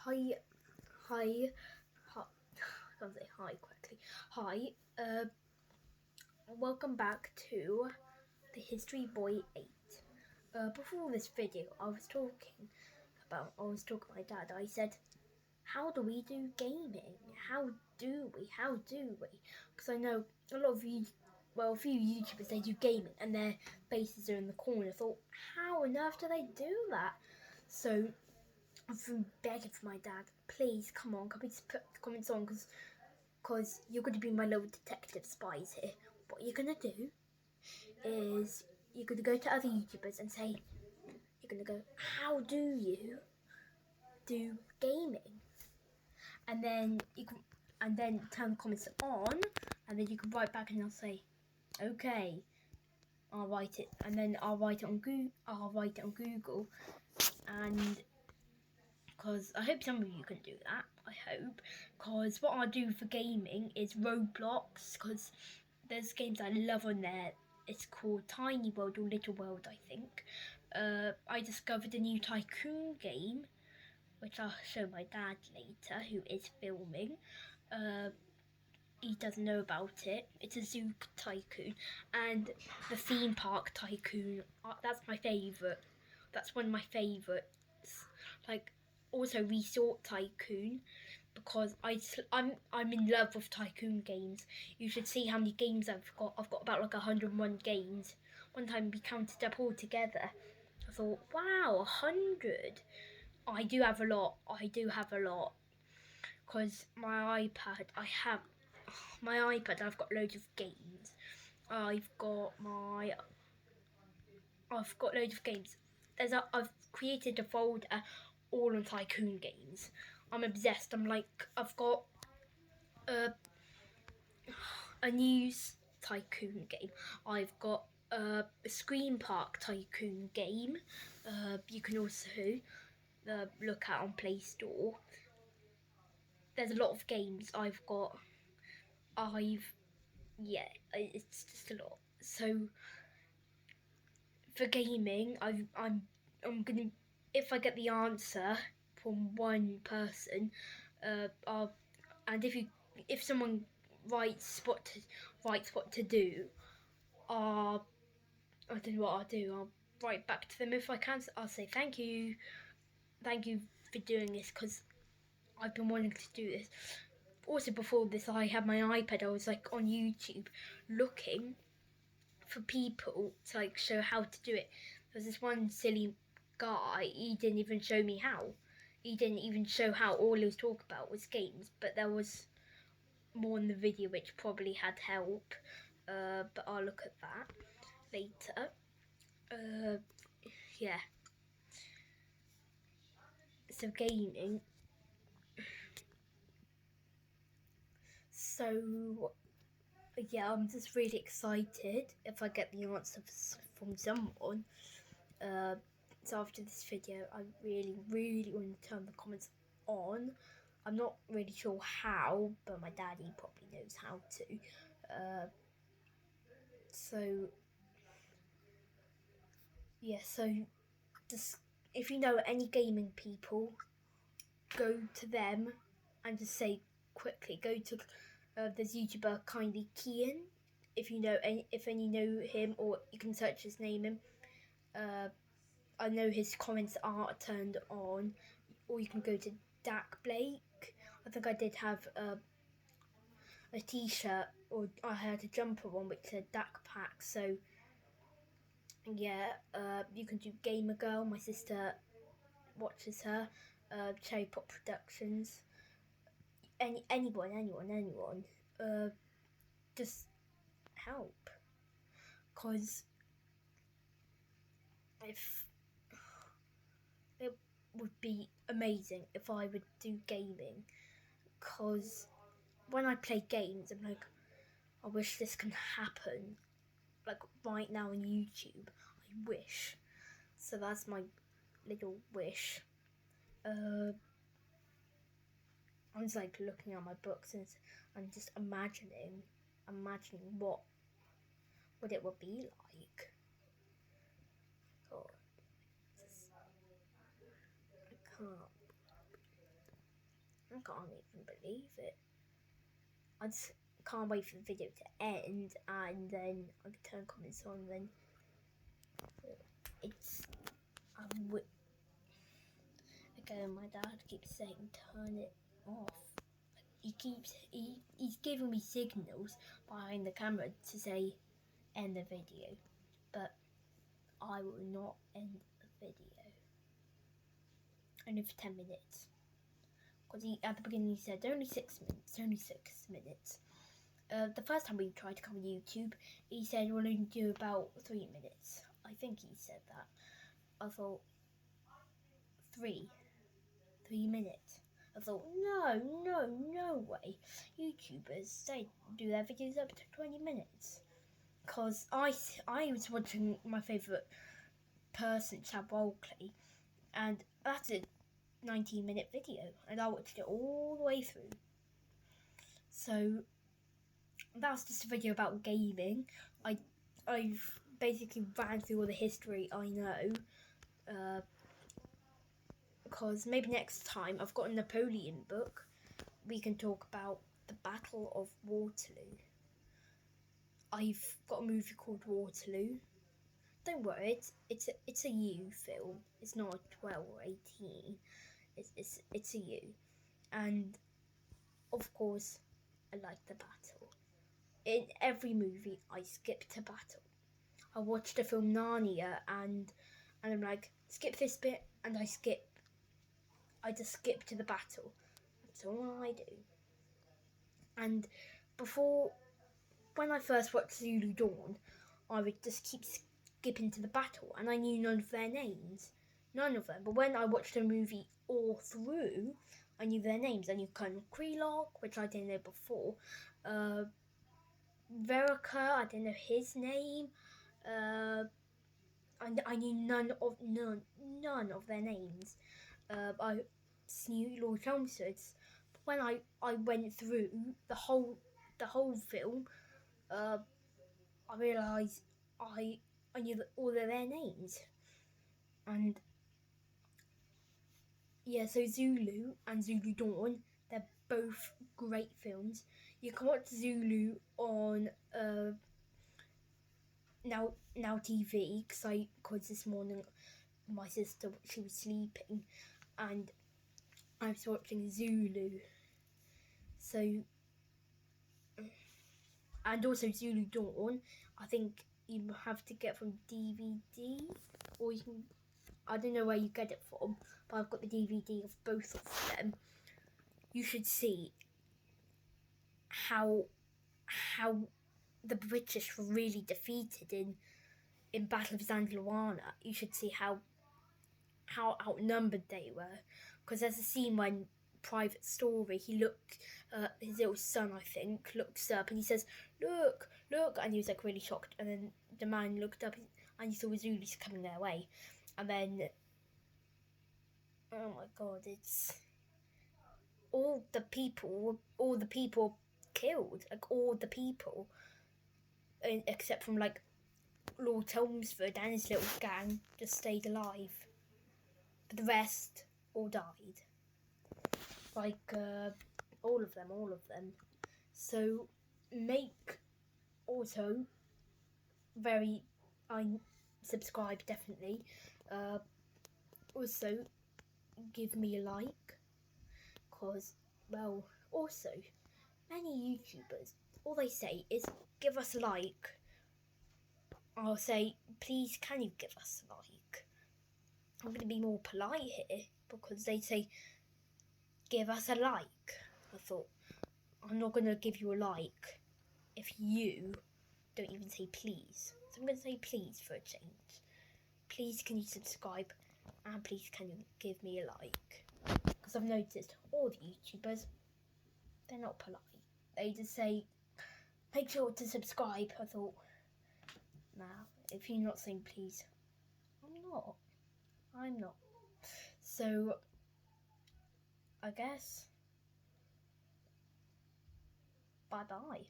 Hi, hi, hi. I can't say hi quickly. Hi, welcome back to the History Boy 8. Before this video, I was talking to my dad. I said, how do we do gaming? How do we? Because I know a lot of you, a few YouTubers, they do gaming and their faces are in the corner. I thought, how on earth do they do that? So I've been begging for my dad, please, come on, can we just put the comments on, because you're going to be my little detective spies here. What you're going to do is you're going to go to other YouTubers and say, you're going to go, how do you do gaming? And then you can, and then turn the comments on, and then you can write back and I'll say, okay, I'll write it, and then I'll write it on Google, and because I hope some of you can do that. I hope, because what I do for gaming is Roblox, because there's games I love on there. It's called Tiny World or Little World, I think. I discovered a new tycoon game, which I'll show my dad later, who is filming. He doesn't know about it. It's a zoo tycoon, and the theme park tycoon. That's my favourite. That's one of my favourites. Like, also Resort Tycoon, because I'm in love with tycoon games. You should see how many games I've got. I've got about like 101 games. One time we counted up all together. I thought, wow, 100. I do have a lot. Because my iPad, I've got loads of games. I've got loads of games. I've created a folder all on tycoon games. I'm obsessed. I've got a news tycoon game. I've got a Screen Park tycoon game. You can also look at on Play Store. There's a lot of games yeah, it's just a lot. So for gaming, I'm gonna, if I get the answer from one person, and if someone writes what to do, I don't know what I'll do. I'll write back to them if I can. I'll say thank you for doing this, because I've been wanting to do this. Also, before this, I had my iPad. I was like on YouTube looking for people to like show how to do it. There was this one silly guy. He didn't even show me how. He didn't even show how. All he was talking about was games. But there was more in the video which probably had help. But I'll look at that later. Yeah. So gaming. So yeah, I'm just really excited if I get the answers from someone. So after this video, I really want to turn the comments on. I'm not really sure how, but my daddy probably knows how to. So yeah, so just if you know any gaming people, go to them and just say quickly. Go to this YouTuber Kindly Kian, if you know any know him, or you can search his name in. I know his comments are turned on, or you can go to Dak Blake. I think I did have a t-shirt, or I had a jumper on which said Dak Pack. So yeah, you can do Gamer Girl. My sister watches her. Cherry Pop Productions. Anyone. Just help, cause if it would be amazing if I would do gaming, cause when I play games, I'm like, I wish this can happen, like right now on YouTube. I wish. So that's my little wish. I'm just like looking at my books and I'm just imagining what it would be like. God, I can't. I can't even believe it. I just can't wait for the video to end, and then I can turn comments on. Then it's again, my dad keeps saying turn it off. He's giving me signals behind the camera to say end the video, but I will not end the video. Only for 10 minutes. Because at the beginning he said only 6 minutes, only 6 minutes. The first time we tried to come on YouTube, he said we'll only do about 3 minutes. I think he said that. I thought, 3 minutes. I thought, no way. YouTubers, they do their videos up to 20 minutes. Because I was watching my favourite person, Chad Walkley, and that's a 19-minute video, and I watched it all the way through. So that's just a video about gaming. I've basically ran through all the history I know, because maybe next time I've got a Napoleon book, we can talk about the Battle of Waterloo. I've got a movie called Waterloo. Don't worry, it's a U film. It's not 12 or 18. It's a U, and of course, I like the battle. In every movie, I skip to battle. I watched the film Narnia, and I'm like, skip this bit, and I just skip to the battle. That's all I do. And when I first watched Zulu Dawn, I would just keep skipping to the battle, and I knew none of their names. None of them. But when I watched the movie all through, I knew their names. I knew Colonel Krelock, which I didn't know before. Verica, I didn't know his name. I knew none of their names. I knew Lord Chelmsford's. But when I went through the whole film, I realised I knew all of their names. And yeah, so Zulu and Zulu Dawn, they're both great films. You can watch Zulu on Now TV, because this morning my sister, she was sleeping and I was watching Zulu. So, and also Zulu Dawn, I think you have to get from DVD, or you can, I don't know where you get it from, but I've got the DVD of both of them. You should see how the British were really defeated in Battle of Zandaluana. You should see how outnumbered they were, because there's a scene when Private Story, his little son, I think, looks up and he says, look, and he was like really shocked, and then the man looked up and he saw the Zulus coming their way, and then, oh my god, it's all the people killed, like all the people, except from like Lord Chelmsford and his little gang just stayed alive. But the rest all died. Like, all of them. So, subscribe definitely. Also, give me a like. Because, well, also, many YouTubers, all they say is, give us a like. I'll say, please, can you give us a like? I'm going to be more polite here, because they say, give us a like. I thought, I'm not going to give you a like if you don't even say please. So I'm going to say please for a change. Please, can you subscribe? And please, can you give me a like? Because I've noticed all the YouTubers, they're not polite. They just say, make sure to subscribe. I thought, nah, if you're not saying please, I'm not. So, I guess, bye-bye.